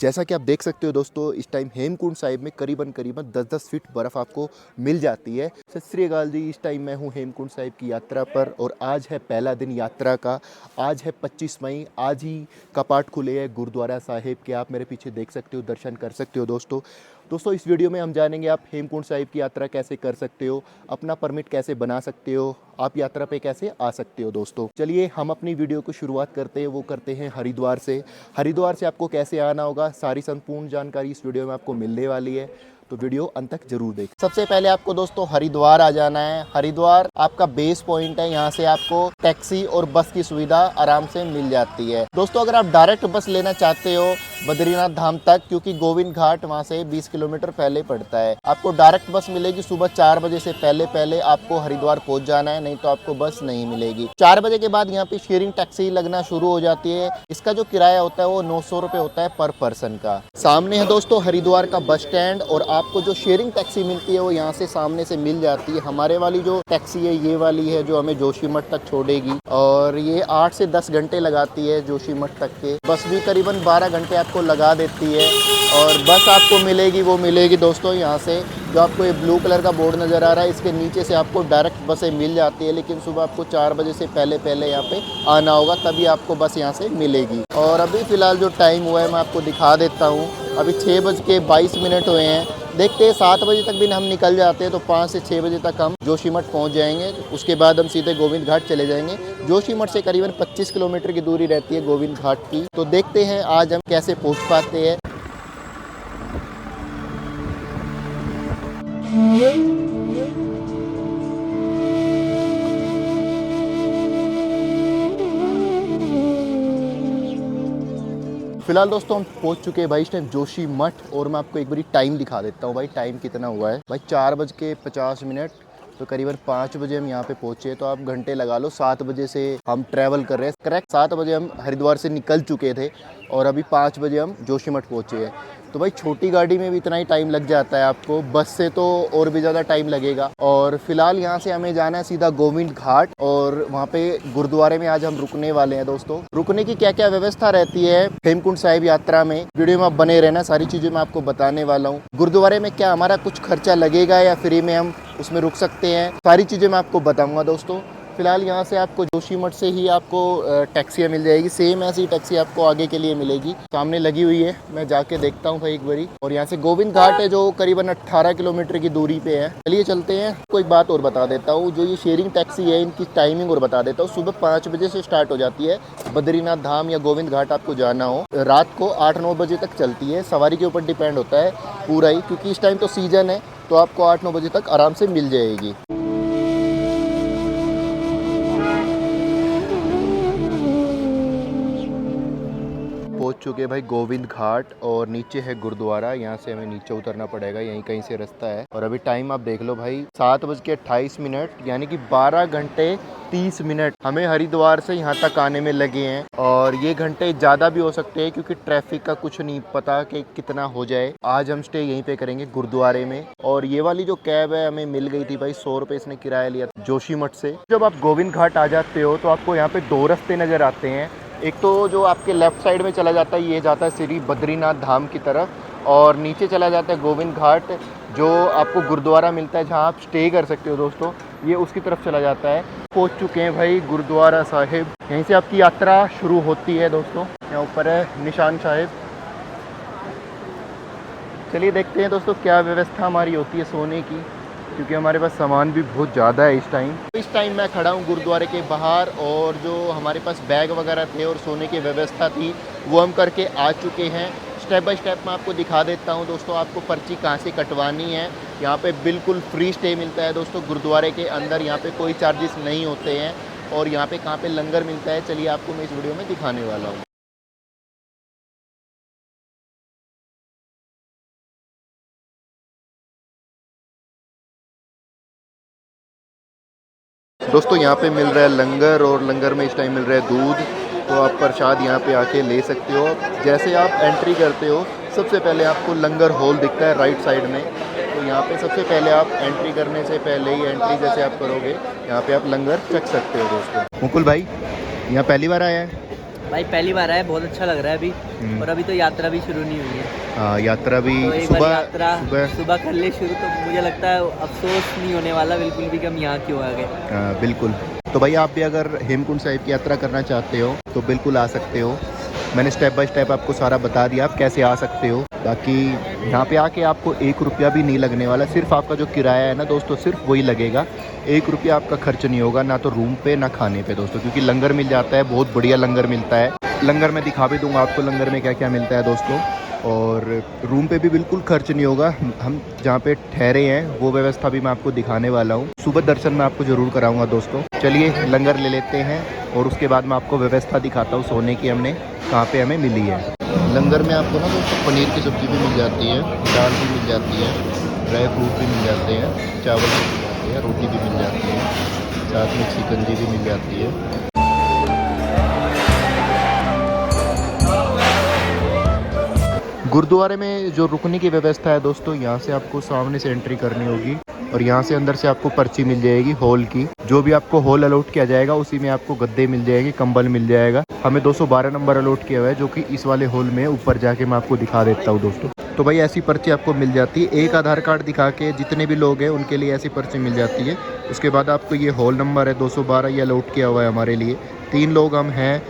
जैसा कि आप देख सकते हो दोस्तों, इस टाइम हेमकुंड साहिब में करीबन 10-10 फीट बर्फ़ आपको मिल जाती है। सत श्री अकाल जी। इस टाइम मैं हूँ हेमकुंड साहिब की यात्रा पर और आज है पहला दिन यात्रा का। आज है 25 मई। आज ही कपाट खुले हैं गुरुद्वारा साहिब के। आप मेरे पीछे देख सकते हो, दर्शन कर सकते हो दोस्तों इस वीडियो में हम जानेंगे आप हेमकुंड साहिब की यात्रा कैसे कर सकते हो, अपना परमिट कैसे बना सकते हो, आप यात्रा पे कैसे आ सकते हो। दोस्तों चलिए हम अपनी वीडियो को शुरुआत करते हैं। वो करते हैं हरिद्वार से। हरिद्वार से आपको कैसे आना होगा, सारी संपूर्ण जानकारी इस वीडियो में आपको मिलने वाली है, तो वीडियो अंत तक जरूर देखें। सबसे पहले आपको दोस्तों हरिद्वार आ जाना है। हरिद्वार आपका बेस पॉइंट है। यहाँ से आपको टैक्सी और बस की सुविधा आराम से मिल जाती है। दोस्तों अगर आप डायरेक्ट बस लेना चाहते हो बद्रीनाथ धाम तक, क्योंकि गोविंद घाट वहाँ से 20 किलोमीटर पहले पड़ता है, आपको डायरेक्ट बस मिलेगी। सुबह 4 बजे से पहले आपको हरिद्वार पहुँच जाना है, नहीं तो आपको बस नहीं मिलेगी। 4 बजे के बाद यहाँ पे शेयरिंग टैक्सी लगना शुरू हो जाती है। इसका जो किराया होता है वो 900 रुपये होता है पर पर्सन का। सामने है दोस्तों हरिद्वार का बस स्टैंड और आपको जो शेयरिंग टैक्सी मिलती है वो यहाँ से सामने से मिल जाती है। हमारे वाली जो टैक्सी है ये वाली है जो हमें जोशीमठ तक छोड़ेगी और ये 8 से 10 घंटे लगाती है जोशीमठ तक के। बस भी करीबन 12 घंटे आपको लगा देती है और बस आपको मिलेगी दोस्तों यहाँ से। जो आपको ये ब्लू कलर का बोर्ड नज़र आ रहा है इसके नीचे से आपको डायरेक्ट बसें मिल जाती है, लेकिन सुबह आपको 4 बजे से पहले यहाँ पे आना होगा, तभी आपको बस यहाँ से मिलेगी। और अभी फ़िलहाल जो टाइम हुआ है मैं आपको दिखा देता हूँ। अभी 6:22 हुए हैं। देखते हैं 7 बजे तक भी हम निकल जाते हैं तो 5 से 6 बजे तक हम जोशीमठ पहुंच जाएंगे। उसके बाद हम सीधे गोविंद घाट चले जाएंगे। जोशीमठ से करीबन 25 किलोमीटर की दूरी रहती है गोविंद घाट की। तो देखते हैं आज हम कैसे पहुंच पाते हैं। फिलहाल दोस्तों हम पहुंच चुके हैं भाई इस टाइम जोशीमठ, और मैं आपको एक बारी टाइम दिखा देता हूं भाई टाइम कितना हुआ है। भाई 4:50, तो करीबन 5 बजे हम यहाँ पे पहुंचे, तो आप घंटे लगा लो। 7 बजे से हम ट्रैवल कर रहे हैं। करेक्ट 7 बजे हम हरिद्वार से निकल चुके थे और अभी 5 बजे हम जोशीमठ पहुंचे हैं। तो भाई छोटी गाड़ी में भी इतना ही टाइम लग जाता है आपको, बस से तो और भी ज़्यादा टाइम लगेगा। और फिलहाल यहाँ से हमें जाना है सीधा गोविंद घाट और वहाँ पे गुरुद्वारे में आज हम रुकने वाले हैं। दोस्तों रुकने की क्या क्या व्यवस्था रहती है हेमकुंड साहिब यात्रा में, वीडियो में आप बने रहना, सारी चीज़ें मैं आपको बताने वाला हूँ। गुरुद्वारे में क्या हमारा कुछ खर्चा लगेगा या फ्री में हम उसमें रुक सकते हैं, सारी चीज़ें मैं आपको बताऊँगा। दोस्तों फिलहाल यहाँ से आपको जोशीमठ से ही आपको टैक्सियाँ मिल जाएगी। सेम ऐसी टैक्सी आपको आगे के लिए मिलेगी, सामने लगी हुई है। मैं जाके देखता हूँ भाई एक बारी। और यहाँ से गोविंद घाट है जो करीबन 18 किलोमीटर की दूरी पे है। चलिए चलते हैं। कोई बात और बता देता हूँ, जो ये शेयरिंग टैक्सी है इनकी टाइमिंग और बता देता हूँ। सुबह 5 बजे से स्टार्ट हो जाती है। बद्रीनाथ धाम या गोविंद घाट आपको जाना हो, रात को 8-9 बजे तक चलती है। सवारी के ऊपर डिपेंड होता है पूरा ही, क्योंकि इस टाइम तो सीजन है, तो आपको 8-9 बजे तक आराम से मिल जाएगी। पहुंच चुके हैं भाई गोविंद घाट और नीचे है गुरुद्वारा। यहाँ से हमें नीचे उतरना पड़ेगा, यहीं कहीं से रास्ता है। और अभी टाइम आप देख लो भाई 7:28, यानी कि 12 घंटे 30 मिनट हमें हरिद्वार से यहाँ तक आने में लगे हैं। और ये घंटे ज़्यादा भी हो सकते हैं क्योंकि ट्रैफिक का कुछ नहीं पता कि कितना हो जाए। आज हम स्टे यहीं पे करेंगे गुरुद्वारे में। और ये वाली जो कैब है हमें मिल गई थी भाई, 100 रुपये इसने किराया लिया जोशीमठ से। जब आप गोविंद घाट आ जाते हो तो आपको यहाँ पे 2 रास्ते नज़र आते हैं। एक तो जो आपके लेफ्ट साइड में चला जाता है, ये जाता है श्री बद्रीनाथ धाम की तरफ, और नीचे चला जाता है गोविंद घाट, जो आपको गुरुद्वारा मिलता है जहाँ आप स्टे कर सकते हो। दोस्तों ये उसकी तरफ चला जाता है। पहुँच चुके हैं भाई गुरुद्वारा साहिब, यहीं से आपकी यात्रा शुरू होती है। दोस्तों यहाँ ऊपर है निशान साहिब। चलिए देखते हैं दोस्तों क्या व्यवस्था हमारी होती है सोने की, क्योंकि हमारे पास सामान भी बहुत ज़्यादा है इस टाइम मैं खड़ा हूँ गुरुद्वारे के बाहर, और जो हमारे पास बैग वगैरह थे और सोने की व्यवस्था थी वो हम करके आ चुके हैं। स्टेप बाय स्टेप मैं आपको दिखा देता हूँ। दोस्तों आपको पर्ची कहाँ से कटवानी है। यहाँ पे बिल्कुल फ्री स्टे मिलता है दोस्तों गुरुद्वारे के अंदर, यहाँ पे कोई चार्जेस नहीं होते हैं। और यहाँ पे कहाँ पे लंगर मिलता है, चलिए आपको मैं इस वीडियो में दिखाने वाला हूँ। दोस्तों यहाँ पे मिल रहा है लंगर, और लंगर में इस टाइम मिल रहा है दूध, तो आप प्रसाद यहाँ पे आके ले सकते हो। जैसे आप एंट्री करते हो सबसे पहले आपको लंगर हॉल दिखता है राइट साइड में, तो यहाँ पे सबसे पहले आप एंट्री करने से पहले ही, एंट्री जैसे आप करोगे यहाँ पे आप लंगर चख सकते हो। दोस्तों मुकुल भाई यहाँ पहली बार आया है? भाई पहली बार आया, बहुत अच्छा लग रहा है अभी। और अभी तो यात्रा भी शुरू नहीं हुई है। हाँ, यात्रा भी तो एक बार सुबह यात्रा सुबह सुबह कर ले शुरू, तो मुझे लगता है अफसोस नहीं होने वाला बिल्कुल भी कि हम यहाँ क्यों आ गए। हाँ, बिल्कुल। तो भाई आप भी अगर हेमकुंड साहिब की यात्रा करना चाहते हो तो बिल्कुल आ सकते हो। मैंने स्टेप बाय स्टेप आपको सारा बता दिया आप कैसे आ सकते हो। बाकी यहाँ पे आके आपको 1 रुपया भी नहीं लगने वाला, सिर्फ आपका जो किराया है ना दोस्तों, सिर्फ वही लगेगा। 1 रुपया आपका खर्च नहीं होगा, ना तो रूम पे ना खाने पे दोस्तों, क्योंकि लंगर मिल जाता है, बहुत बढ़िया लंगर मिलता है। लंगर में दिखा भी दूंगा आपको लंगर में क्या क्या मिलता है दोस्तों। और रूम पे भी बिल्कुल खर्च नहीं होगा। हम जहाँ पे ठहरे हैं वो व्यवस्था भी मैं आपको दिखाने वाला हूँ। सुबह दर्शन मैं आपको ज़रूर कराऊंगा दोस्तों। चलिए लंगर ले लेते हैं और उसके बाद मैं आपको व्यवस्था दिखाता हूँ सोने की हमने कहाँ पे हमें मिली है। लंगर में आपको ना दोस्तों पनीर की सब्ज़ी भी मिल जाती है, दाल भी मिल जाती है, ड्राई फ्रूट भी मिल जाते हैं, चावल भी मिल जाते हैं, रोटी भी मिल जाती है, साथ में चिकन भी मिल जाती है। गुरुद्वारे में जो रुकने की व्यवस्था है दोस्तों, यहाँ से आपको सामने से एंट्री करनी होगी और यहाँ से अंदर से आपको पर्ची मिल जाएगी हॉल की। जो भी आपको हॉल अलॉट किया जाएगा उसी में आपको गद्दे मिल जाएंगे, कंबल मिल जाएगा। हमें 212 नंबर अलॉट किया हुआ है, जो कि इस वाले हॉल में ऊपर जाके मैं आपको दिखा देता हूँ दोस्तों। तो भाई ऐसी पर्ची आपको मिल जाती है, एक आधार कार्ड दिखा के जितने भी लोग हैं उनके लिए ऐसी पर्ची मिल जाती है। उसके बाद आपको ये हॉल नंबर है 212, ये अलॉट किया हुआ है हमारे लिए। 3 लोग हम हैं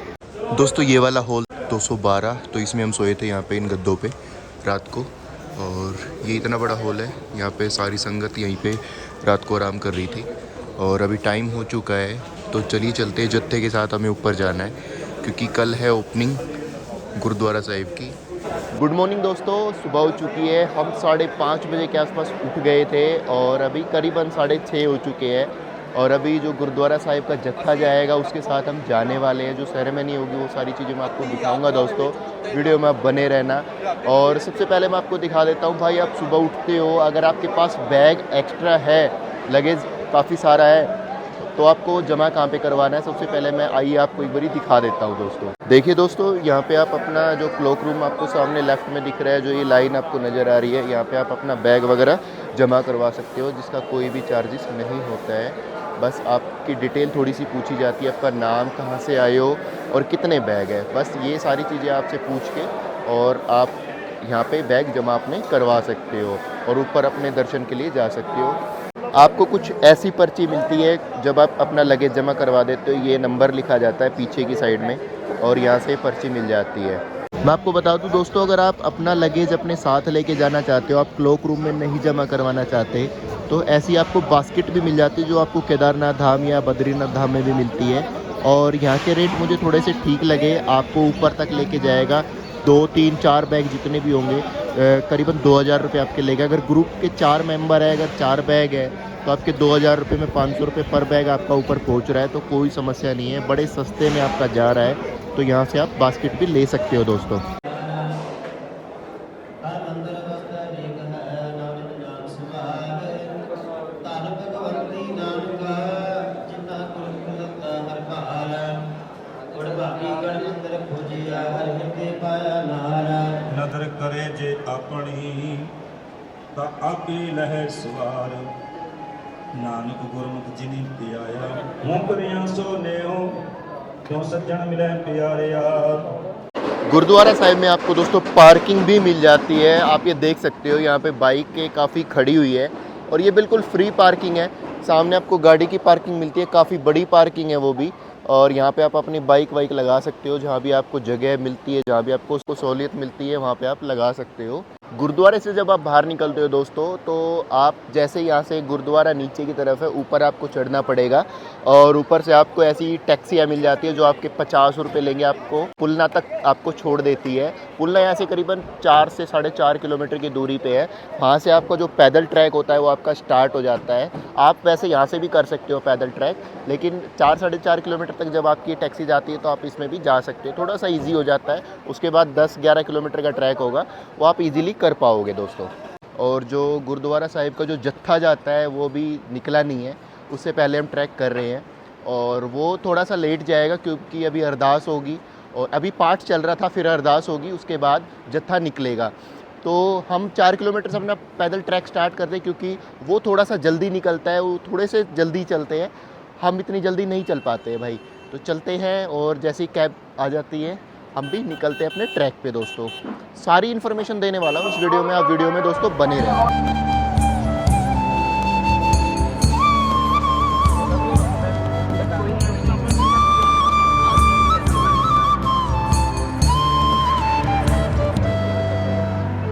दोस्तों। ये वाला हॉल 212, तो इसमें हम सोए थे यहाँ पे इन गद्दों पे रात को। और ये इतना बड़ा हॉल है, यहाँ पे सारी संगत यहीं पे रात को आराम कर रही थी। और अभी टाइम हो चुका है, तो चलिए चलते हैं। जत्थे के साथ हमें ऊपर जाना है क्योंकि कल है ओपनिंग गुरुद्वारा साहिब की। गुड मॉर्निंग दोस्तों, सुबह हो चुकी है। हम 5:30 बजे के आसपास उठ गए थे और अभी करीबन 6:30 हो चुके हैं। और अभी जो गुरुद्वारा साहिब का जत्था जाएगा उसके साथ हम जाने वाले हैं। जो सेरेमनी होगी वो सारी चीज़ें मैं आपको दिखाऊंगा दोस्तों, वीडियो में आप बने रहना। और सबसे पहले मैं आपको दिखा देता हूँ भाई, आप सुबह उठते हो, अगर आपके पास बैग एक्स्ट्रा है, लगेज काफ़ी सारा है, तो आपको जमा कहाँ पे करवाना है। सबसे पहले मैं आइए आपको एक बारी दिखा देता हूँ दोस्तों। देखिए दोस्तों, यहाँ पे आप अपना जो क्लॉक रूम आपको सामने लेफ्ट में दिख रहा है, जो ये लाइन आपको नज़र आ रही है, यहाँ पे आप अपना बैग वगैरह जमा करवा सकते हो, जिसका कोई भी चार्जेस नहीं होता है। बस आपकी डिटेल थोड़ी सी पूछी जाती है, आपका नाम, कहाँ से आए हो और कितने बैग है, बस ये सारी चीज़ें आपसे पूछ के और आप यहाँ पे बैग जमा अपने करवा सकते हो और ऊपर अपने दर्शन के लिए जा सकते हो। आपको कुछ ऐसी पर्ची मिलती है, जब आप अपना लगेज जमा करवा देते हो, ये नंबर लिखा जाता है पीछे की साइड में और यहाँ से पर्ची मिल जाती है। मैं आपको बता दूं दोस्तों, अगर आप अपना लगेज अपने साथ लेके जाना चाहते हो, आप क्लॉक रूम में नहीं जमा करवाना चाहते, तो ऐसी आपको बास्केट भी मिल जाती है, जो आपको केदारनाथ धाम या बद्रीनाथ धाम में भी मिलती है। और यहाँ के रेट मुझे थोड़े से ठीक लगे, आपको ऊपर तक लेके जाएगा। 2, 3, 4 बैग जितने भी होंगे करीबन 2000 रुपये आपके लेगा। अगर ग्रुप के 4 मेंबर है, अगर 4 बैग है, तो आपके 2000 रुपये में 500 रुपये पर बैग आपका ऊपर पहुंच रहा है, तो कोई समस्या नहीं है, बड़े सस्ते में आपका जा रहा है। तो यहाँ से आप बास्केट भी ले सकते हो दोस्तों। नदर करे जे अपनी ता आपे लहै सवार, नानक गुरमुख जिनी प्याया हूँ करिया सो नेओ, क्यों सज्जन मिले प्यारे यार। गुरुद्वारा साहिब में आपको दोस्तों पार्किंग भी मिल जाती है। आप ये देख सकते हो, यहाँ पे बाइक के काफ़ी खड़ी हुई है और ये बिल्कुल फ्री पार्किंग है। सामने आपको गाड़ी की पार्किंग मिलती है, काफ़ी बड़ी पार्किंग है वो भी। और यहाँ पे आप अपनी बाइक वाइक लगा सकते हो, जहाँ भी आपको जगह मिलती है, जहाँ भी आपको उसको सहूलियत मिलती है, वहाँ पे आप लगा सकते हो। गुरुद्वारे से जब आप बाहर निकलते हो दोस्तों, तो आप जैसे यहाँ से गुरुद्वारा नीचे की तरफ है, ऊपर आपको चढ़ना पड़ेगा और ऊपर से आपको ऐसी टैक्सियाँ मिल जाती है जो आपके 50 रुपये लेंगे, आपको पुलना तक आपको छोड़ देती है। पुलना यहाँ से करीबन 4 से 4.5 किलोमीटर की दूरी पे है। वहाँ से आपका जो पैदल ट्रैक होता है वो आपका स्टार्ट हो जाता है। आप वैसे यहाँ से भी कर सकते हो पैदल ट्रैक, लेकिन 4-4.5 किलोमीटर तक जब आपकी टैक्सी जाती है तो आप इसमें भी जा सकते हो, थोड़ा सा ईजी हो जाता है। उसके बाद 10-11 किलोमीटर का ट्रैक होगा, वो आप इजीली कर पाओगे दोस्तों। और जो गुरुद्वारा साहिब का जो जत्था जाता है वो भी निकला नहीं है, उससे पहले हम ट्रैक कर रहे हैं और वो थोड़ा सा लेट जाएगा क्योंकि अभी अरदास होगी और अभी पाठ चल रहा था, फिर अरदास होगी, उसके बाद जत्था निकलेगा। तो हम 4 किलोमीटर से अपना पैदल ट्रैक स्टार्ट करते हैं क्योंकि वो थोड़ा सा जल्दी निकलता है, वो थोड़े से जल्दी चलते हैं, हम इतनी जल्दी नहीं चल पाते हैं भाई। तो चलते हैं और जैसे ही कैब आ जाती है हम भी निकलते हैं अपने ट्रैक पे दोस्तों। सारी इन्फॉर्मेशन देने वाला हूँ इस वीडियो में, आप वीडियो में दोस्तों बने रहें।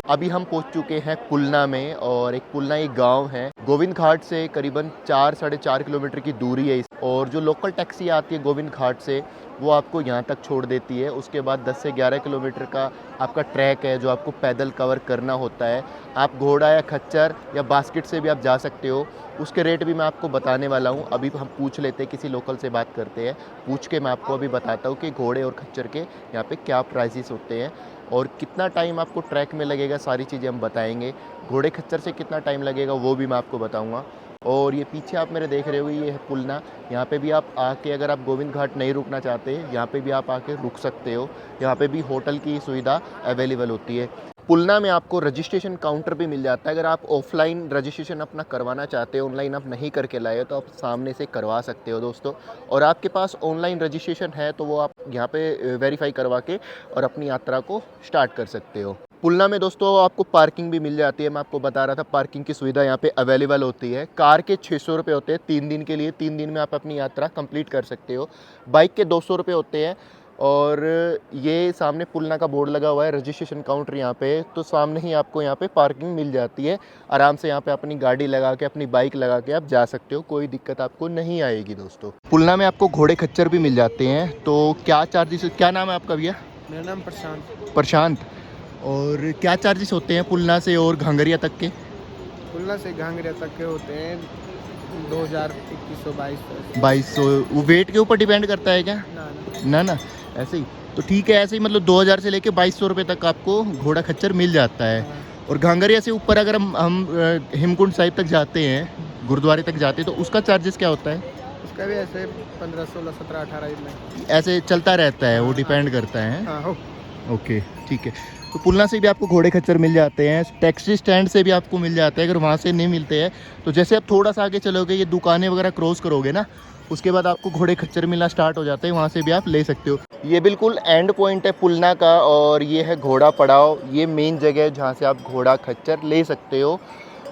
अभी हम पहुंच चुके हैं पुलना में, और एक पुलना एक गांव है, गोविंद घाट से करीबन 4-4.5 किलोमीटर की दूरी है और जो लोकल टैक्सी आती है गोविंद घाट से वो आपको यहाँ तक छोड़ देती है। उसके बाद 10 से 11 किलोमीटर का आपका ट्रैक है जो आपको पैदल कवर करना होता है। आप घोड़ा या खच्चर या बास्केट से भी आप जा सकते हो, उसके रेट भी मैं आपको बताने वाला हूँ। अभी हम पूछ लेते हैं, किसी लोकल से बात करते हैं, पूछ के मैं आपको अभी बताता हूँ कि घोड़े और खच्चर के यहाँ पे क्या प्राइसेस होते हैं और कितना टाइम आपको ट्रैक में लगेगा, सारी चीज़ें हम बताएंगे। घोड़े खच्चर से कितना टाइम लगेगा वो भी मैं आपको बताऊंगा। और ये पीछे आप मेरे देख रहे हो ये है पुलना, यहाँ पे भी आप आके अगर आप गोविंद घाट नहीं रुकना चाहते यहाँ पे भी आप आके रुक सकते हो। यहाँ पे भी होटल की सुविधा अवेलेबल होती है। पुलना में आपको रजिस्ट्रेशन काउंटर भी मिल जाता है। अगर आप ऑफलाइन रजिस्ट्रेशन अपना करवाना चाहते हो, ऑनलाइन आप नहीं करके लाए हो, तो आप सामने से करवा सकते हो दोस्तों। और आपके पास ऑनलाइन रजिस्ट्रेशन है तो वो आप यहाँ पे वेरीफाई करवा के और अपनी यात्रा को स्टार्ट कर सकते हो। पुलना में दोस्तों आपको पार्किंग भी मिल जाती है। मैं आपको बता रहा था पार्किंग की सुविधा यहाँ पे अवेलेबल होती है। कार के 600 रुपये होते हैं 3 दिन के लिए, 3 दिन में आप अपनी यात्रा कंप्लीट कर सकते हो। बाइक के 200 रुपये होते हैं। और ये सामने पुलना का बोर्ड लगा हुआ है, रजिस्ट्रेशन काउंटर यहाँ पे, तो सामने ही आपको यहाँ पे पार्किंग मिल जाती है। आराम से यहाँ पे अपनी गाड़ी लगा के, अपनी बाइक लगा के आप जा सकते हो, कोई दिक्कत आपको नहीं आएगी दोस्तों। पुलना में आपको घोड़े खच्चर भी मिल जाते हैं। तो क्या चार्जेस, क्या नाम है आपका भैया? मेरा नाम प्रशांत। प्रशांत। और क्या चार्जेस होते हैं पुलना से और घांगरिया तक के? खुलना से घांगरिया तक के होते हैं 2000, 2100, 2200। 2200। वो वेट के ऊपर डिपेंड करता है क्या? ना ऐसे ही तो ठीक है। ऐसे ही मतलब 2000 से लेके 2200 रुपये तक आपको घोड़ा खच्चर मिल जाता है। और घांगरिया से ऊपर अगर हम हेमकुंड साहिब तक जाते हैं, गुरुद्वारे तक जाते हैं, तो उसका चार्जेस क्या होता है? उसका भी ऐसे 15, 16, 17, 18 में ऐसे चलता रहता है, वो डिपेंड करता है। हाँ हो। ओके ठीक है। तो पुलना से भी आपको घोड़े खच्चर मिल जाते हैं, टैक्सी स्टैंड से भी आपको मिल जाते हैं। अगर वहाँ से नहीं मिलते हैं तो जैसे आप थोड़ा सा आगे चलोगे, ये दुकानें वगैरह क्रॉस करोगे ना, उसके बाद आपको घोड़े खच्चर मिलना स्टार्ट हो जाते हैं, वहाँ से भी आप ले सकते हो। ये बिल्कुल एंड पॉइंट है पुलना का, और ये है घोड़ा पड़ाव। ये मेन जगह है जहाँ से आप घोड़ा खच्चर ले सकते हो।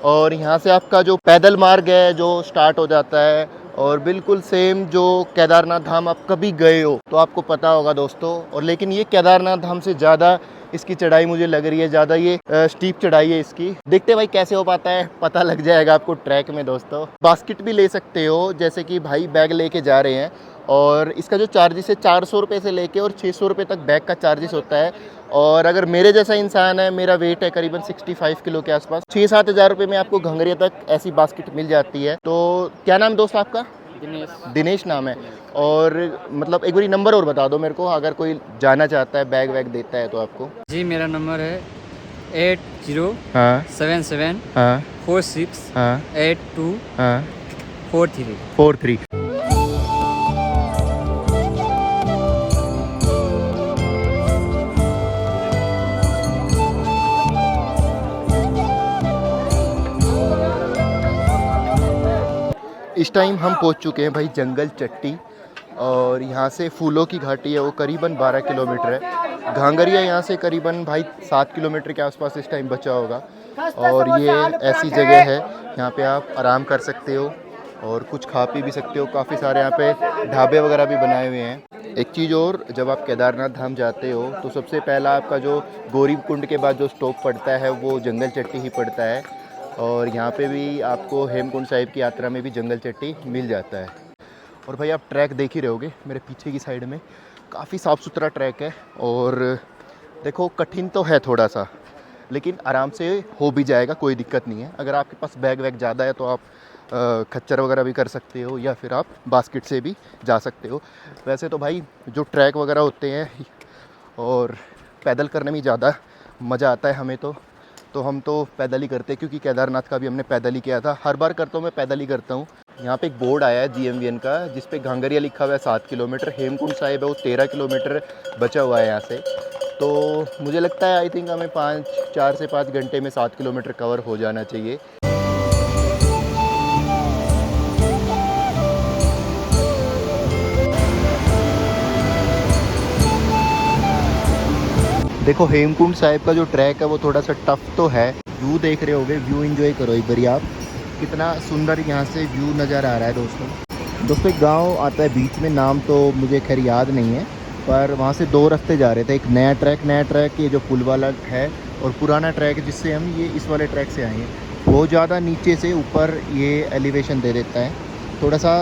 और यहाँ से आपका जो पैदल मार्ग है जो स्टार्ट हो जाता है, और बिल्कुल सेम जो केदारनाथ धाम आप कभी गए हो तो आपको पता होगा दोस्तों। और लेकिन ये केदारनाथ धाम से ज़्यादा इसकी चढ़ाई मुझे लग रही है, ज़्यादा ये स्टीप चढ़ाई है इसकी। देखते भाई कैसे हो पाता है, पता लग जाएगा आपको ट्रैक में दोस्तों। बास्केट भी ले सकते हो, जैसे कि भाई बैग लेके जा रहे हैं, और इसका जो चार्जेस है 400 रुपये से लेके और 600 रुपये तक बैग का चार्जेस होता है। और अगर मेरे जैसा इंसान है, मेरा वेट है करीबन 65 किलो के आसपास, 6-7 हज़ार रुपये में आपको घंगरिया तक ऐसी बास्केट मिल जाती है। तो क्या नाम दोस्त आपका? दिनेश नाम है। और मतलब एक बारी नंबर और बता दो मेरे को, अगर कोई जाना चाहता है, बैग वैग देता है तो आपको। जी मेरा नंबर है 80 हाँ 77 हाँ 46 हाँ 82 हाँ 43। इस टाइम हम पहुंच चुके हैं भाई जंगल चट्टी, और यहाँ से फूलों की घाटी है वो करीबन 12 किलोमीटर है। घांगरिया यहाँ से करीबन भाई 7 किलोमीटर के आसपास इस टाइम बचा होगा। और ये ऐसी जगह है यहाँ पे आप आराम कर सकते हो और कुछ खा पी भी सकते हो। काफ़ी सारे यहाँ पे ढाबे वगैरह भी बनाए हुए हैं। एक चीज़ और, जब आप केदारनाथ धाम जाते हो तो सबसे पहला आपका जो गौरी कुंड के बाद जो स्टॉप पड़ता है वो जंगल चट्टी ही पड़ता है। और यहाँ पे भी आपको हेमकुंड साहिब की यात्रा में भी जंगल चट्टी मिल जाता है। और भाई आप ट्रैक देख ही रहोगे मेरे पीछे की साइड में, काफ़ी साफ़ सुथरा ट्रैक है। और देखो कठिन तो है थोड़ा सा, लेकिन आराम से हो भी जाएगा, कोई दिक्कत नहीं है। अगर आपके पास बैग वैग ज़्यादा है तो आप खच्चर वगैरह भी कर सकते हो, या फिर आप बास्केट से भी जा सकते हो। वैसे तो भाई जो ट्रैक वगैरह होते हैं और पैदल करने में ज़्यादा मज़ा आता है हमें, तो हम तो पैदल ही करते हैं, क्योंकि केदारनाथ का भी हमने पैदल ही किया था। हर बार करता हूँ मैं पैदल ही करता हूँ। यहाँ पे एक बोर्ड आया है GMVN का, जिस पे घांगरिया लिखा हुआ है 7 किलोमीटर, हेमकुंड साहिब है वो 13 किलोमीटर बचा हुआ है यहाँ से। तो मुझे लगता है आई थिंक हमें 4 से 5 घंटे में 7 किलोमीटर कवर हो जाना चाहिए। देखो हेमकुंड साहिब का जो ट्रैक है वो थोड़ा सा टफ तो है। व्यू देख रहे होगे, व्यू एंजॉय करो एक बारी आप। कितना सुंदर यहाँ से व्यू नज़र आ रहा है दोस्तों एक गांव आता है बीच में, नाम तो मुझे खैर याद नहीं है, पर वहाँ से दो रास्ते जा रहे थे। एक नया ट्रैक ये जो पुल वाला है, और पुराना ट्रैक जिससे हम ये इस वाले ट्रैक से आए हैं। बहुत ज़्यादा नीचे से ऊपर ये एलिवेशन दे देता है, थोड़ा सा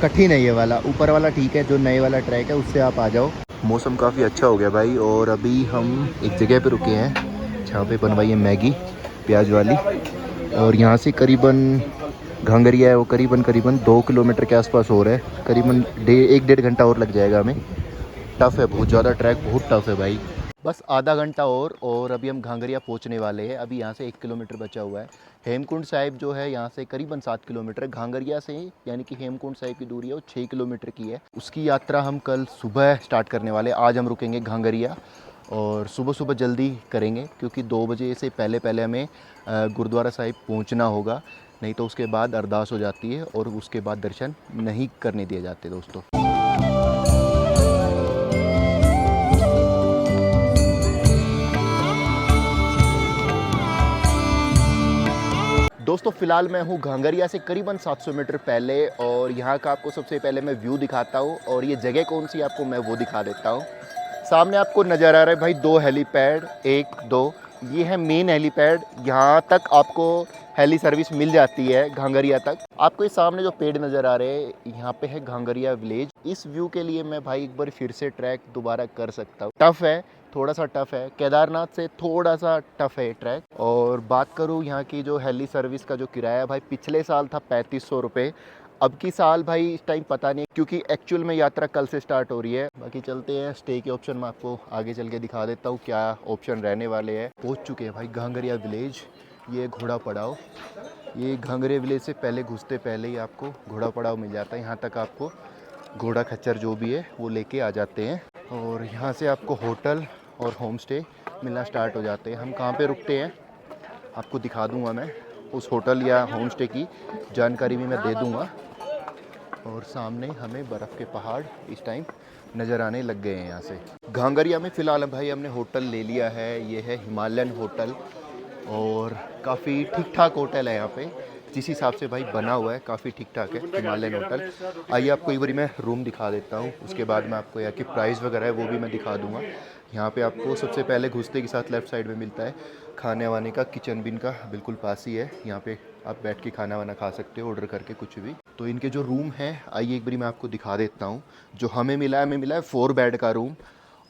कठिन है ये वाला। ऊपर वाला ठीक है, जो नए वाला ट्रैक है उससे आप आ जाओ। मौसम काफ़ी अच्छा हो गया भाई, और अभी हम एक जगह पे रुके हैं जहाँ पे बनवाई है मैगी प्याज वाली, और यहाँ से करीबन घांगरिया है वो करीबन 2 किलोमीटर के आसपास हो रहा है। करीबन 1-1.5 घंटा और लग जाएगा हमें। टफ़ है बहुत ज़्यादा, ट्रैक बहुत टफ़ है भाई। बस आधा घंटा और अभी हम घांगरिया पहुंचने वाले हैं। अभी यहाँ से 1 किलोमीटर बचा हुआ है। हेमकुंड साहिब जो है यहाँ से करीबन 7 किलोमीटर, घांगरिया से यानी कि हेमकुंड साहिब की दूरी है वो 6 किलोमीटर की है। उसकी यात्रा हम कल सुबह स्टार्ट करने वाले। आज हम रुकेंगे घांगरिया और सुबह जल्दी करेंगे, क्योंकि 2 बजे से पहले हमें गुरुद्वारा साहिब पहुँचना होगा, नहीं तो उसके बाद अरदास हो जाती है और उसके बाद दर्शन नहीं करने दिए जाते दोस्तों। दोस्तों फ़िलहाल मैं हूँ घांगरिया से करीबन 700 मीटर पहले, और यहाँ का आपको सबसे पहले मैं व्यू दिखाता हूँ, और ये जगह कौन सी आपको मैं वो दिखा देता हूँ। सामने आपको नज़र आ रहा है भाई 2 हेलीपैड, 1-2 ये है मेन हेलीपैड। यहाँ तक आपको हेली सर्विस मिल जाती है घांगरिया तक। आपको इस सामने जो पेड़ नज़र आ रहे हैं, यहाँ पे है घांगरिया विलेज। इस व्यू के लिए मैं भाई एक बार फिर से ट्रैक दोबारा कर सकता हूँ। टफ़ है, थोड़ा सा टफ़ है, केदारनाथ से थोड़ा सा टफ़ है ट्रैक। और बात करूँ यहाँ की जो हेली सर्विस का जो किराया भाई, पिछले साल था 3500 रुपये, अब की साल भाई इस टाइम पता नहीं, क्योंकि एक्चुअल में यात्रा कल से स्टार्ट हो रही है। बाकी चलते हैं स्टे के ऑप्शन में, आपको आगे चल के दिखा देता हूँ क्या ऑप्शन रहने वाले हैं। पहुँच चुके हैं भाई घांगरिया विलेज। ये घोड़ा पड़ाव, ये घांगरिया विलेज से पहले घुसते पहले ही आपको घोड़ा पड़ाव मिल जाता है। यहाँ तक आपको घोड़ा खच्चर जो भी है वो लेके आ जाते हैं, और यहाँ से आपको होटल और होम स्टे मिलना स्टार्ट हो जाते हैं। हम कहाँ पे रुकते हैं आपको दिखा दूंगा मैं, उस होटल या होम स्टे की जानकारी भी मैं दे दूंगा। और सामने हमें बर्फ़ के पहाड़ इस टाइम नज़र आने लग गए हैं यहाँ से। घांगरिया में फ़िलहाल भाई हमने होटल ले लिया है, ये है हिमालयन होटल, और काफ़ी ठीक ठाक होटल है यहाँ पे, जिस हिसाब से भाई बना हुआ है काफ़ी ठीक ठाक है हिमालयन होटल। आइए आपको एक बारी मैं रूम दिखा देता हूँ, उसके बाद मैं आपको यहाँ की प्राइस वगैरह है वो भी मैं दिखा दूँगा। यहाँ पे आपको सबसे पहले घुसते के साथ लेफ़्ट साइड में मिलता है खाने वाने का, किचन बिन का बिल्कुल पास ही है। यहाँ पे आप बैठ के खाना वाना खा सकते हो ऑर्डर करके कुछ भी। तो इनके जो रूम हैं आइए एक बारी मैं आपको दिखा देता हूँ। जो हमें मिला है 4 बेड का रूम,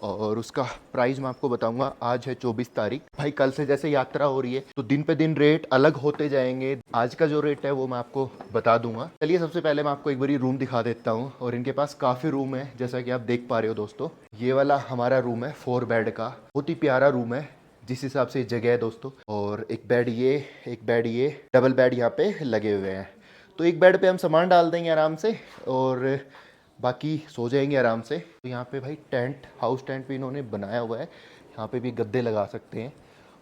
और उसका प्राइस मैं आपको बताऊंगा। आज है 24 तारीख भाई, कल से जैसे यात्रा हो रही है तो दिन पे दिन रेट अलग होते जाएंगे। आज का जो रेट है वो मैं आपको बता दूंगा। चलिए सबसे पहले मैं आपको एक बारी रूम दिखा देता हूँ, और इनके पास काफ़ी रूम है जैसा कि आप देख पा रहे हो दोस्तों। ये वाला हमारा रूम है 4 बेड का, बहुत ही प्यारा रूम है जिस हिसाब से जगह है दोस्तों। और एक बेड ये डबल बेड यहाँ पे लगे हुए हैं, तो एक बेड पे हम सामान डाल देंगे आराम से और बाकी सो जाएंगे आराम से। तो यहाँ पे भाई टेंट, हाउस टेंट भी इन्होंने बनाया हुआ है, यहाँ पे भी गद्दे लगा सकते हैं,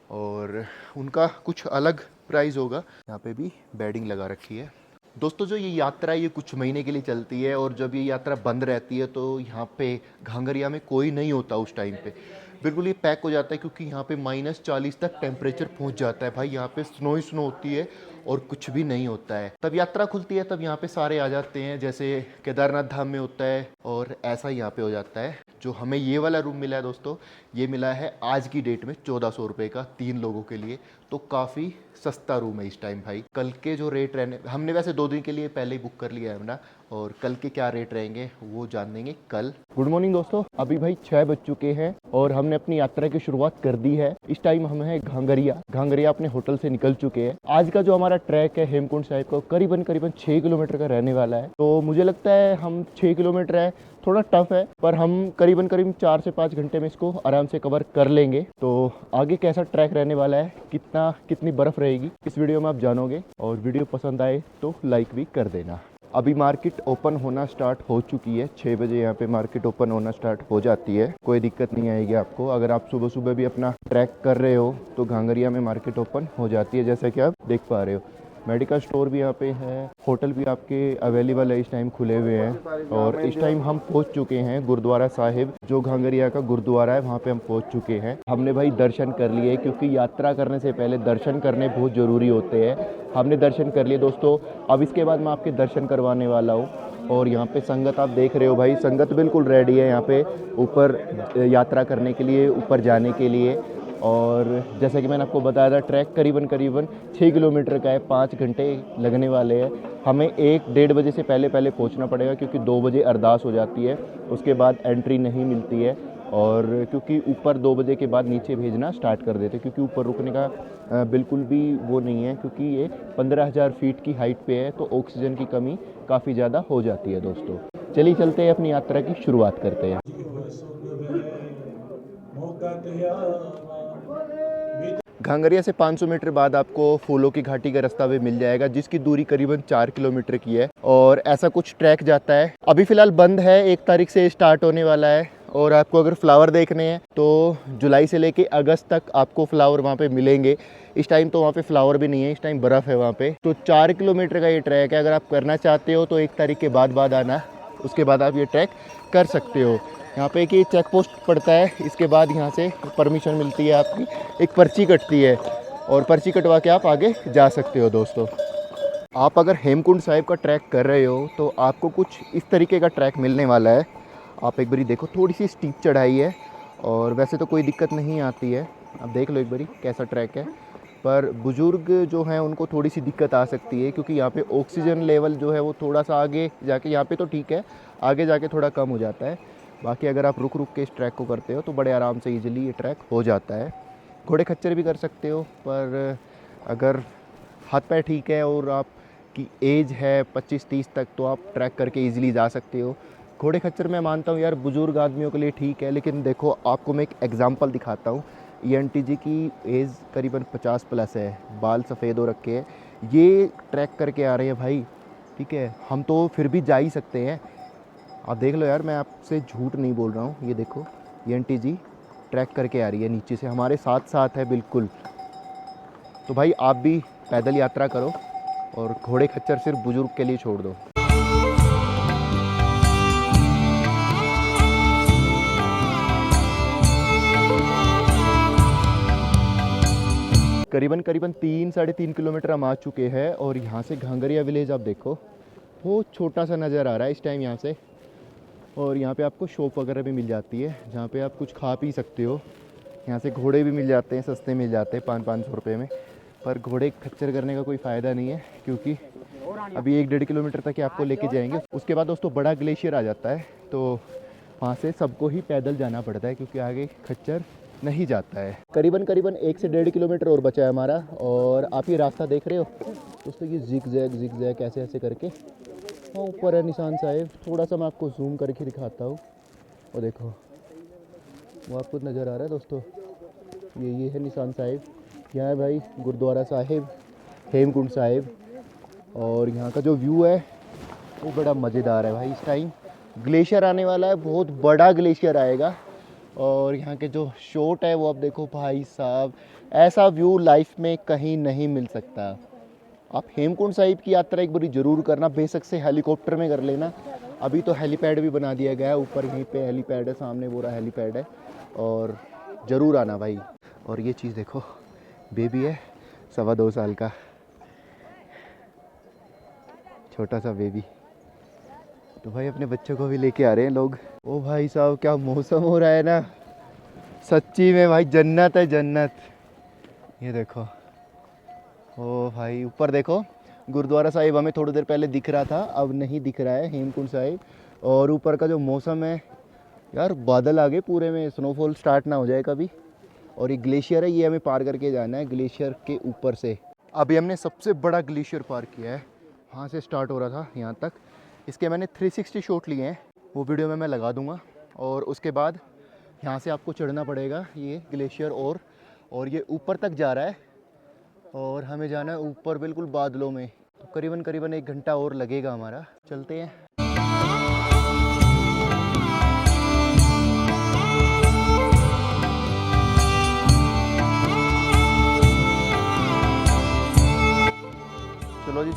और उनका कुछ अलग प्राइस होगा। यहाँ पे भी बेडिंग लगा रखी है। दोस्तों जो ये यात्रा है ये कुछ महीने के लिए चलती है, और जब ये यात्रा बंद रहती है तो यहाँ पे घांगरिया में कोई नहीं होता उस टाइम पे, बिल्कुल ये पैक हो जाता है, क्योंकि यहाँ पे -40 तक टेम्परेचर पहुँच जाता है भाई। यहाँ पे स्नो ही स्नो होती है और कुछ भी नहीं होता है। तब यात्रा खुलती है तब यहाँ पे सारे आ जाते हैं, जैसे केदारनाथ धाम में होता है, और ऐसा यहाँ पे हो जाता है। जो हमें ये वाला रूम मिला है दोस्तों, ये मिला है आज की डेट में 1400 रुपये का 3 लोगों के लिए, तो काफ़ी सस्ता रूम है इस टाइम भाई। कल के जो रेट रहने, हमने वैसे 2 दिन के लिए पहले ही बुक कर लिया है ना, और कल के क्या रेट रहेंगे वो जान लेंगे कल। गुड मॉर्निंग दोस्तों, अभी भाई 6 बज चुके हैं और हमने अपनी यात्रा की शुरुआत कर दी है। इस टाइम हम हैं घांगरिया अपने होटल से निकल चुके हैं। आज का जो हमारा ट्रैक है हेमकुंड साहिब का करीबन 6 किलोमीटर का रहने वाला है, तो मुझे लगता है हम 6 किलोमीटर है, थोड़ा टफ है, पर हम करीबन 4 से 5 घंटे में इसको आराम से कवर कर लेंगे। तो आगे कैसा ट्रैक रहने वाला है, कितनी बर्फ रहेगी, इस वीडियो में आप जानोगे, और वीडियो पसंद आए तो लाइक भी कर देना। अभी मार्केट ओपन होना स्टार्ट हो चुकी है, 6 बजे यहाँ पे मार्केट ओपन होना स्टार्ट हो जाती है। कोई दिक्कत नहीं आएगी आपको, अगर आप सुबह सुबह भी अपना ट्रैक कर रहे हो तो घांगरिया में मार्केट ओपन हो जाती है, जैसा कि आप देख पा रहे हो। मेडिकल स्टोर भी यहाँ पे है, होटल भी आपके अवेलेबल है, इस टाइम खुले हुए हैं। और इस टाइम हम पहुँच चुके हैं गुरुद्वारा साहिब, जो घांगरिया का गुरुद्वारा है, वहाँ पे हम पहुँच चुके हैं। हमने भाई दर्शन कर लिए, क्योंकि यात्रा करने से पहले दर्शन करने बहुत ज़रूरी होते हैं। हमने दर्शन कर लिए दोस्तों। अब इसके बाद मैं आपके दर्शन करवाने वाला हूँ। और यहाँ पे संगत आप देख रहे हो भाई, संगत बिल्कुल रेडी है यहाँ पे ऊपर यात्रा करने के लिए, ऊपर जाने के लिए। और जैसा कि मैंने आपको बताया था, ट्रैक करीबन 6 किलोमीटर का है, 5 घंटे लगने वाले हैं। हमें 1-1:30 बजे से पहले पहुंचना पड़ेगा, क्योंकि 2 बजे अरदास हो जाती है, उसके बाद एंट्री नहीं मिलती है। और क्योंकि ऊपर 2 बजे के बाद नीचे भेजना स्टार्ट कर देते, क्योंकि ऊपर रुकने का बिल्कुल भी वो नहीं है, क्योंकि ये 15,000 फीट की हाइट पे है, तो ऑक्सीजन की कमी काफ़ी ज़्यादा हो जाती है दोस्तों। चलिए चलते हैं, अपनी यात्रा की शुरुआत करते हैं। घांगरिया से 500 मीटर बाद आपको फूलों की घाटी का रास्ता भी मिल जाएगा, जिसकी दूरी करीबन 4 किलोमीटर की है। और ऐसा कुछ ट्रैक जाता है, अभी फ़िलहाल बंद है, 1 तारीख से स्टार्ट होने वाला है। और आपको अगर फ्लावर देखने हैं तो जुलाई से लेके अगस्त तक आपको फ्लावर वहाँ पे मिलेंगे। इस टाइम तो वहाँ पे फ्लावर भी नहीं है, इस टाइम बर्फ़ है वहाँ पे। तो 4 किलोमीटर का ये ट्रैक है, अगर आप करना चाहते हो तो 1 तारीख के बाद आना, उसके बाद आप ये ट्रैक कर सकते हो। यहाँ पे एक ये चेक पोस्ट पड़ता है, इसके बाद यहाँ से परमिशन मिलती है आपकी, एक पर्ची कटती है, और पर्ची कटवा के आप आगे जा सकते हो दोस्तों। आप अगर हेमकुंड साहिब का ट्रैक कर रहे हो तो आपको कुछ इस तरीके का ट्रैक मिलने वाला है। आप एक बारी देखो, थोड़ी सी स्टीप चढ़ाई है, और वैसे तो कोई दिक्कत नहीं आती है। आप देख लो एक बारी कैसा ट्रैक है, पर बुज़ुर्ग जो हैं उनको थोड़ी सी दिक्कत आ सकती है, क्योंकि यहाँ पे ऑक्सीजन लेवल जो है वो थोड़ा सा आगे जाके, यहाँ पे तो ठीक है, आगे जाके थोड़ा कम हो जाता है। बाकी अगर आप रुक के इस ट्रैक को करते हो तो बड़े आराम से ईजिली ये ट्रैक हो जाता है। घोड़े खच्चर भी कर सकते हो, पर अगर हाथ पैर ठीक है और आपकी एज है 25-30 तक, तो आप ट्रैक करके ईजिली जा सकते हो। घोड़े खच्चर मैं मानता हूँ यार बुज़ुर्ग आदमियों के लिए ठीक है, लेकिन देखो आपको मैं एक एग्ज़ाम्पल दिखाता हूँ। ENT जी की एज करीबन 50 प्लस है, बाल सफ़ेद हो रखे हैं, ये ट्रैक करके आ रहे हैं भाई, ठीक है। हम तो फिर भी जा ही सकते हैं। आप देख लो यार, मैं आपसे झूठ नहीं बोल रहा हूँ। ये देखो ENT जी ट्रैक करके आ रही है, नीचे से हमारे साथ है बिल्कुल। तो भाई आप भी पैदल यात्रा करो, और घोड़े खच्चर सिर्फ बुज़ुर्ग के लिए छोड़ दो। करीबन 3-3.5 किलोमीटर हम आ चुके हैं। और यहाँ से घांगरिया विलेज आप देखो, बहुत छोटा सा नज़र आ रहा है इस टाइम यहाँ से। और यहाँ पे आपको शॉप वगैरह भी मिल जाती है, जहाँ पे आप कुछ खा पी सकते हो। यहाँ से घोड़े भी मिल जाते हैं, सस्ते मिल जाते हैं 500-500 रुपये में। पर घोड़े खच्चर करने का कोई फ़ायदा नहीं है, क्योंकि अभी 1-1.5 किलोमीटर तक ही आपको लेके जाएंगे। उसके बाद दोस्तों बड़ा ग्लेशियर आ जाता है, तो वहाँ से सबको ही पैदल जाना पड़ता है, क्योंकि आगे खच्चर नहीं जाता है। करीबन 1 से 1.5 किलोमीटर और बचा है हमारा। और आप ये रास्ता देख रहे हो दोस्तों, ये जिग जैग ऐसे करके हाँ ऊपर है निशान साहिब। थोड़ा सा मैं आपको जूम करके दिखाता हूँ, और देखो वो आपको नज़र आ रहा है दोस्तों, ये है निशान साहिब। यहाँ है भाई गुरुद्वारा साहिब, हेमकुंड साहिब। और यहाँ का जो व्यू है वो बड़ा मज़ेदार है भाई। इस टाइम ग्लेशियर आने वाला है, बहुत बड़ा ग्लेशियर आएगा। और यहाँ के जो शॉट है वो आप देखो भाई साहब, ऐसा व्यू लाइफ में कहीं नहीं मिल सकता। आप हेमकुंड साहिब की यात्रा एक बारी ज़रूर करना, बेशक से हेलीकॉप्टर में कर लेना। अभी तो हेलीपैड भी बना दिया गया है ऊपर, यहीं पे हेलीपैड है, सामने वो रहा हेलीपैड है। और ज़रूर आना भाई। और ये चीज़ देखो, बेबी है 2.25 साल का, छोटा सा बेबी। तो भाई अपने बच्चों को भी लेके आ रहे हैं लोग। ओ भाई साहब क्या मौसम हो रहा है ना, सच्ची में भाई जन्नत है जन्नत। ये देखो, ओ भाई ऊपर देखो, गुरुद्वारा साहिब हमें थोड़ी देर पहले दिख रहा था, अब नहीं दिख रहा है हेमकुंड साहिब। और ऊपर का जो मौसम है यार, बादल आ गए पूरे में, स्नोफॉल स्टार्ट ना हो जाए कभी। और ये ग्लेशियर है, ये हमें पार करके जाना है ग्लेशियर के ऊपर से। अभी हमने सबसे बड़ा ग्लेशियर पार किया है, वहाँ से स्टार्ट हो रहा था यहाँ तक। इसके मैंने 360 शॉट लिए हैं, वो वीडियो में मैं लगा दूँगा। और उसके बाद यहाँ से आपको चढ़ना पड़ेगा ये ग्लेशियर, और ये ऊपर तक जा रहा है, और हमें जाना है ऊपर बिल्कुल बादलों में। तो करीबन 1 घंटा और लगेगा हमारा। चलते हैं।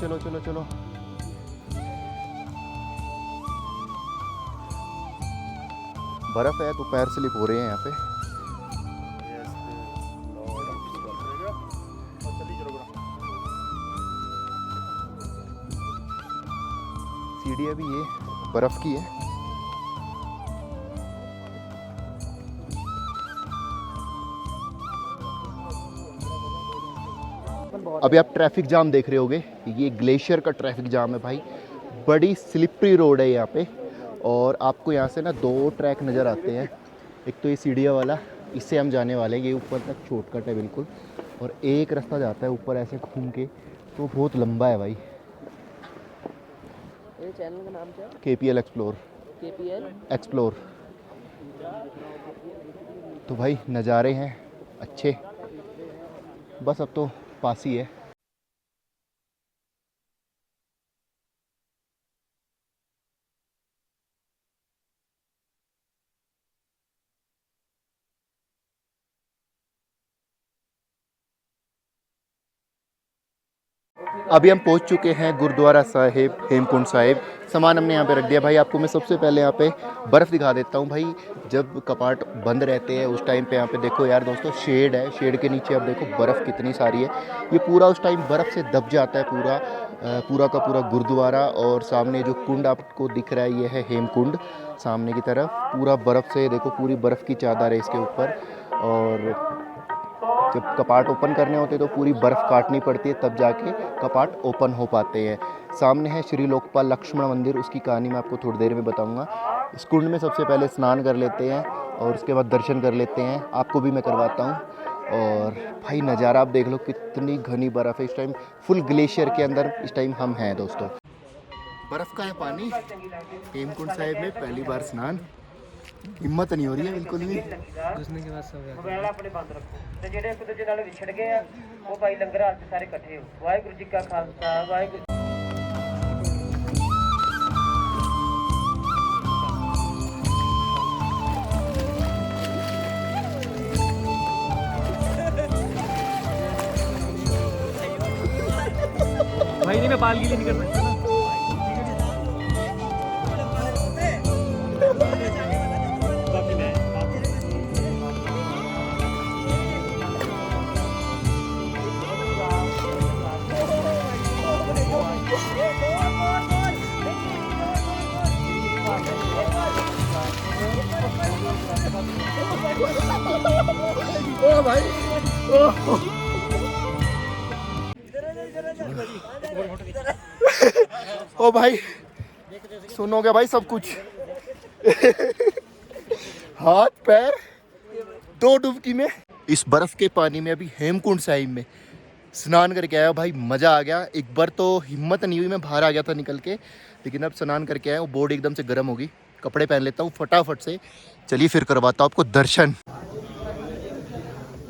चलो चलो चलो। बर्फ है तो पैर स्लिप हो रहे हैं यहाँ पे। सीढ़ियाँ भी ये बर्फ की है। अभी आप ट्रैफिक जाम देख रहे होगे, ये ग्लेशियर का ट्रैफिक जाम है भाई। बड़ी स्लिपरी रोड है यहाँ पे और आपको यहाँ से ना 2 ट्रैक नज़र आते हैं। एक तो ये सीढ़ियाँ वाला, इससे हम जाने वाले हैं, ये ऊपर तक शॉर्टकट है बिल्कुल। और एक रास्ता जाता है ऊपर ऐसे घूम के, तो बहुत लंबा है भाई। ये चैनल का नाम क्या है? KPL explore. KPL explore. तो भाई नज़ारे हैं अच्छे, बस अब तो पास ही है। अभी हम पहुंच चुके हैं गुरुद्वारा साहिब हेमकुंड साहिब। सामान हमने यहाँ पे रख दिया भाई। आपको मैं सबसे पहले यहाँ पे बर्फ़ दिखा देता हूँ भाई। जब कपाट बंद रहते हैं उस टाइम पे यहाँ पे देखो यार दोस्तों, शेड है, शेड के नीचे अब देखो बर्फ़ कितनी सारी है। ये पूरा उस टाइम बर्फ़ से दब जाता है पूरा का पूरा गुरुद्वारा। और सामने जो कुंड आपको दिख रहा है ये है हेमकुंड, सामने की तरफ पूरा बर्फ़ से देखो, पूरी बर्फ़ की चादर है इसके ऊपर। और जब कपाट ओपन करने होते तो पूरी बर्फ़ काटनी पड़ती है, तब जाके कपाट ओपन हो पाते हैं। सामने है श्री लोकपाल लक्ष्मण मंदिर, उसकी कहानी मैं आपको थोड़ी देर में बताऊंगा। इस कुंड में सबसे पहले स्नान कर लेते हैं और उसके बाद दर्शन कर लेते हैं, आपको भी मैं करवाता हूं। और भाई नज़ारा आप देख लो, कितनी घनी बर्फ़ है इस टाइम, फुल ग्लेशियर के अंदर इस टाइम हम हैं दोस्तों। बर्फ़ का है पानी हेमकुंड साहिब में, पहली बार स्नान, हिम्मत नहीं हो रही है बिल्कुल भी। घुसने के बाद सब याद मोबाइल अपने बंद रखो ਤੇ ਜਿਹੜੇ ਇੱਕ ਦੂਜੇ ਨਾਲ ਵਿਛੜ ਗਏ ਆ ਉਹ ਭਾਈ ਲੰਗਰ ਹਾਲ 'ਚ ਸਾਰੇ ਇਕੱਠੇ ਹੋ। ਵਾਹਿਗੁਰੂ ਜੀ ਕਾ ਖਾਲਸਾ ਵਾਹਿਗੁਰੂ। भाई नहीं, मैं बाल गीले नहीं कर सकता ना। ओ भाई ओ भाई सुनोगे भाई सब कुछ। हाथ पैर 2 डुबकी में इस बर्फ के पानी में अभी हेमकुंड साहिब में स्नान करके आया भाई। मज़ा आ गया। एक बार तो हिम्मत नहीं हुई, मैं बाहर आ गया था निकल के, लेकिन अब स्नान करके आया हूँ, बॉडी एकदम से गर्म होगी। कपड़े पहन लेता हूँ फटाफट से। चलिए फिर करवाता हूँ आपको दर्शन।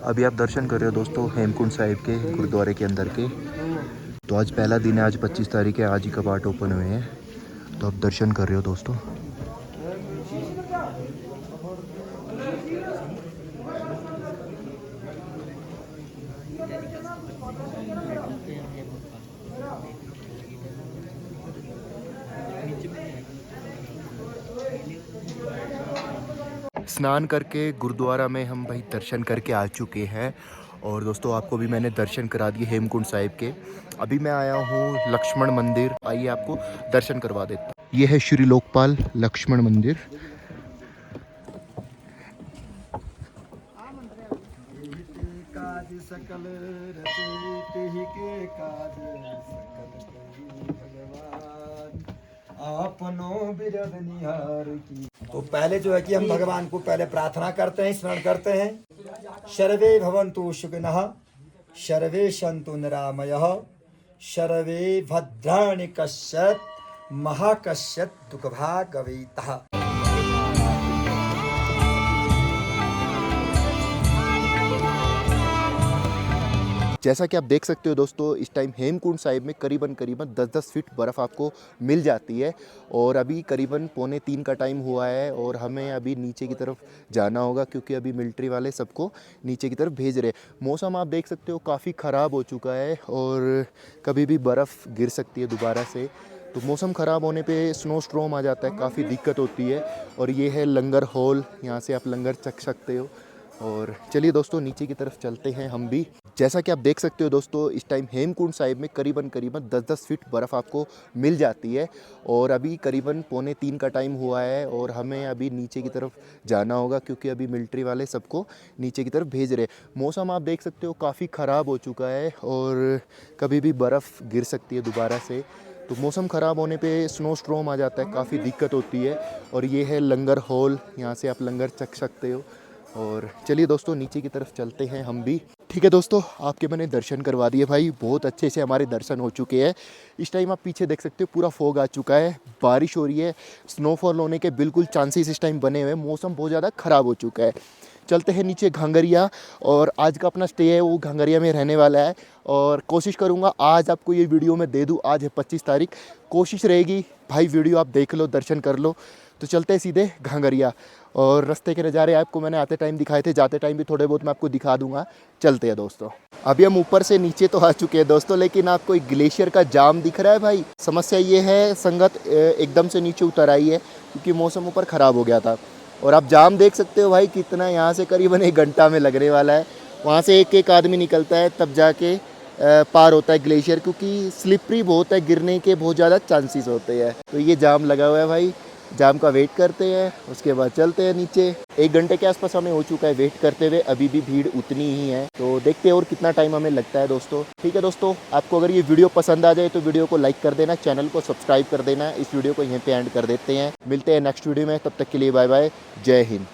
अभी आप दर्शन कर रहे हो दोस्तों हेमकुंड साहिब के गुरुद्वारे के अंदर के। तो आज पहला दिन है, आज 25 तारीख है, आज ही कपाट ओपन हुए हैं, तो आप दर्शन कर रहे हो दोस्तों। स्नान करके गुरुद्वारा में हम भाई दर्शन करके आ चुके हैं। और दोस्तों आपको भी मैंने दर्शन करा दिए हेमकुंड साहिब के। अभी मैं आया हूँ लक्ष्मण मंदिर, आइए आपको दर्शन करवा देता हूँ। ये है श्री लोकपाल लक्ष्मण मंदिर। तो पहले जो है कि हम भगवान को पहले प्रार्थना करते हैं, स्मरण करते हैं। सर्वे भवन्तु सुखिनः, सर्वे सन्तु निरामयः, सर्वे भद्राणि पश्यन्तु मा कश्चित् दुःखभाग् भवेत्। जैसा कि आप देख सकते हो दोस्तों, इस टाइम हेमकुंड साहिब में करीबन करीबन 10-10 फीट बर्फ़ आपको मिल जाती है और अभी करीबन 2:45 का टाइम हुआ है और हमें अभी नीचे की तरफ जाना होगा क्योंकि अभी मिलिट्री वाले सबको नीचे की तरफ भेज रहे हैं। मौसम आप देख सकते हो काफ़ी ख़राब हो चुका है और कभी भी बर्फ़ गिर सकती है दोबारा से। तो मौसम ख़राब होने पे स्नो स्ट्रॉम आ जाता है, काफ़ी दिक्कत होती है। और ये है लंगर हॉल, यहाँ से आप लंगर चख सकते हो। और चलिए दोस्तों नीचे की तरफ चलते हैं हम भी। जैसा कि आप देख सकते हो दोस्तों, इस टाइम हेमकुंड साहिब में करीबन करीबन 10-10 फीट बर्फ़ आपको मिल जाती है और अभी करीबन 2:45 का टाइम हुआ है और हमें अभी नीचे की तरफ जाना होगा क्योंकि अभी मिलिट्री वाले सबको नीचे की तरफ भेज रहे हैं। मौसम आप देख सकते हो काफ़ी ख़राब हो चुका है और कभी भी बर्फ़ गिर सकती है दोबारा से। तो मौसम ख़राब होने पे स्नो स्ट्रॉम आ जाता है, काफ़ी दिक्कत होती है। और ये है लंगर हॉल, यहाँ से आप लंगर चख सकते हो। और चलिए दोस्तों नीचे की तरफ चलते हैं हम भी। ठीक है दोस्तों, आपके मैंने दर्शन करवा दिए भाई, बहुत अच्छे से हमारे दर्शन हो चुके हैं। इस टाइम आप पीछे देख सकते हो पूरा फॉग आ चुका है, बारिश हो रही है, स्नोफॉल होने के बिल्कुल चांसेस इस टाइम बने हुए हैं। मौसम बहुत ज़्यादा ख़राब हो चुका है। चलते हैं नीचे घांगरिया और आज का अपना स्टे है वो घांगरिया में रहने वाला है और कोशिश करूँगा आज आपको ये वीडियो मैं दे दूँ। आज है 25 तारीख, कोशिश रहेगी भाई वीडियो आप देख लो, दर्शन कर लो। तो चलते हैं सीधे घांगरिया और रास्ते के नज़ारे आपको मैंने आते टाइम दिखाए थे, जाते टाइम भी थोड़े बहुत मैं आपको दिखा दूंगा। चलते हैं दोस्तों। अभी हम ऊपर से नीचे तो आ चुके हैं दोस्तों, लेकिन आपको एक ग्लेशियर का जाम दिख रहा है भाई। समस्या ये है संगत एकदम से नीचे उतर आई है क्योंकि मौसम ऊपर ख़राब हो गया था। और आप जाम देख सकते हो भाई कितना, यहाँ से करीबन 1 घंटा में लगने वाला है। वहाँ से एक एक आदमी निकलता है तब जाके पार होता है ग्लेशियर, क्योंकि स्लिपरी बहुत है, गिरने के बहुत ज़्यादा चांसेस होते हैं। तो ये जाम लगा हुआ है भाई, जाम का वेट करते हैं, उसके बाद चलते हैं नीचे। 1 घंटे के आसपास हमें हो चुका है वेट करते हुए, अभी भी भीड़ उतनी ही है। तो देखते हैं और कितना टाइम हमें लगता है दोस्तों। ठीक है दोस्तों, आपको अगर ये वीडियो पसंद आ जाए तो वीडियो को लाइक कर देना, चैनल को सब्सक्राइब कर देना। इस वीडियो को यहीं पे एंड कर देते हैं, मिलते हैं नेक्स्ट वीडियो में, तब तक के लिए बाय बाय, जय हिंद।